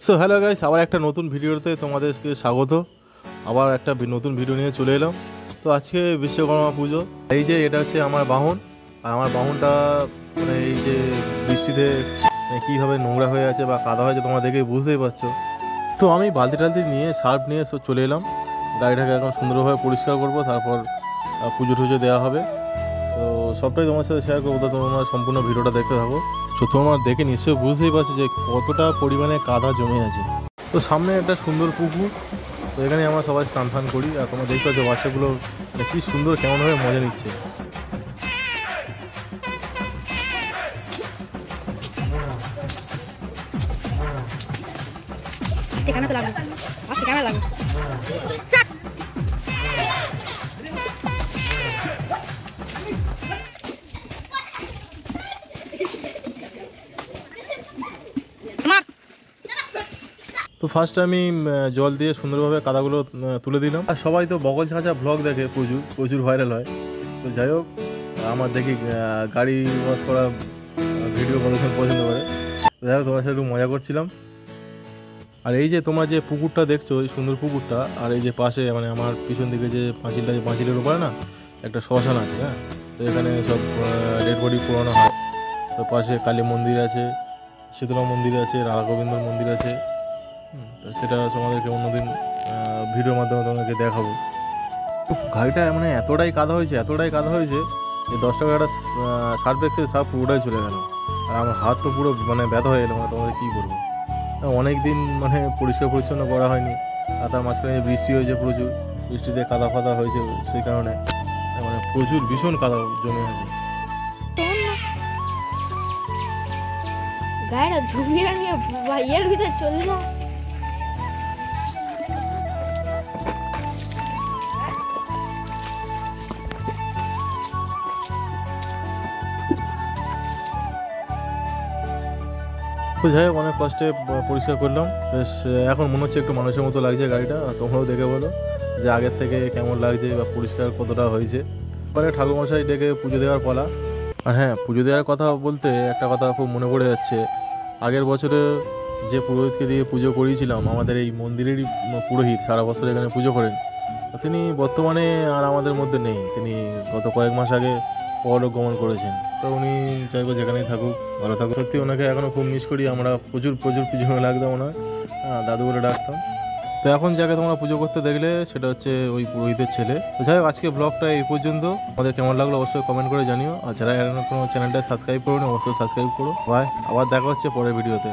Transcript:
So hello guys, আবার একটা নতুন ভিডিওতে তোমাদেরকে স্বাগত। আবার একটা নতুন ভিডিও নিয়ে চলে এলাম। তো আজকে বিশ্বকর্মা পুজো। এই যে এটা হচ্ছে আমার বাহন, আর আমার বাহনটা মানে এই যে বৃষ্টিতে কীভাবে নোংরা হয়ে আছে বা কাদা হয়েছে তোমরা দেখে বুঝতেই পারছো। তো আমি বালতি টালতি নিয়ে সার্ফ নিয়ে চলে এলাম। গাড়িটাকে এখন সুন্দরভাবে পরিষ্কার করব, তারপর পুজো টুজো দেওয়া হবে। তো সবটাই তোমার সাথে শেয়ার করবো, তো তোমরা সম্পূর্ণ ভিডিওটা দেখতে থাকো। তো তোমরা দেখে নিশ্চয়ই বুঝতেই পারছো যে কতটা পরিমাণে কাদা জমে আছে। তো সামনে একটা সুন্দর পুকুর, তো এখানে আমরা সবাই স্নান ফান করি। আর তোমরা দেখতে পাচ্ছ বাচ্চাগুলো কি সুন্দর কেমনভাবে মজা নিচ্ছে। তো ফার্স্ট আমি জল দিয়ে সুন্দরভাবে কাদাগুলো তুলে দিলাম। আর সবাই তো বগল ঝাঁঝা ব্লগ দেখে, প্রচুর ভাইরাল হয়। তো যাই হোক, আমার দেখি গাড়ি ওয়াশ করা ভিডিও কতক্ষণ পছন্দ করে। যাই হোক, তোমার সাথে একটু মজা করছিলাম। আর এই যে তোমার যে পুকুরটা দেখছো, এই সুন্দর পুকুরটা, আর এই যে পাশে মানে আমার পিছন দিকে যে পাঁচিলটা, যে পাঁচিলের উপরে না একটা শ্মশান আছে। হ্যাঁ, তো এখানে সব ডেড বডি পোড়ানো হয়। তো পাশে কালী মন্দির আছে, শীতলা মন্দির আছে, রাধা গোবিন্দর মন্দির আছে। তো সেটা তোমাদেরকে অন্যদিন ভিডিওর মাধ্যমে তোমাদেরকে দেখাবো। গাড়িটা মানে এতটাই কাদা হয়েছে যে 10 টাকা একটা সার্ফ এক্সেল সার্ফ পুরোটাই চলে গেল। আর আমার হাত তো পুরো মানে ব্যথা হয়ে গেলো। মানে তোমাদের কী করবো, অনেক দিন মানে পরিষ্কার পরিচ্ছন্ন করা হয়নি। আর তার মাঝখানে বৃষ্টি হয়েছে, প্রচুর বৃষ্টিতে কাদা ফাদা হয়েছে, সেই কারণে মানে প্রচুর ভীষণ কাদা জমে আছে। গাড়িটা ঝুঁকিয়ে নিয়ে ভাইয়ের ভিতরে চলে যায়। তো যাই হোক, অনেক কষ্টে পরিষ্কার করলাম। বেশ এখন মনে হচ্ছে একটু মানুষের মতো লাগছে গাড়িটা। তোমরাও দেখে বলো যে আগের থেকে কেমন লাগছে বা পরিষ্কার কতটা হয়েছে। পরে ঠাকুরমশাই ডেকে পুজো দেওয়ার পালা। আর হ্যাঁ, পুজো দেওয়ার কথা বলতে একটা কথা খুব মনে পড়ে যাচ্ছে। আগের বছরে যে পুরোহিতকে দিয়ে পুজো করিয়েছিলাম, আমাদের এই মন্দিরেরই পুরোহিত, সারা বছর এখানে পুজো করেন। তিনি বর্তমানে আর আমাদের মধ্যে নেই। তিনি গত কয়েক মাস আগে পরলোক গমন করেছেন। তো উনি চাইবো যেখানেই থাকুক, ভালো থাকুক। সত্যি ওনাকে এখনও খুব মিস করি। আমরা প্রচুর পিছনে লাগতাম ওনার, দাদু বলে ডাকতাম। তো এখন যাকে তোমরা পুজো করতে দেখলে সেটা হচ্ছে ওই পুরোহিতের ছেলে। তো যাই হোক, আজকে ব্লগটা এই পর্যন্ত। আমাদের কেমন লাগলো অবশ্যই কমেন্ট করে জানিও। আর যারা এখনো কোনো চ্যানেলটা সাবস্ক্রাইব করো না, অবশ্যই সাবস্ক্রাইব করো। বাই, আবার দেখা হচ্ছে পরের ভিডিওতে।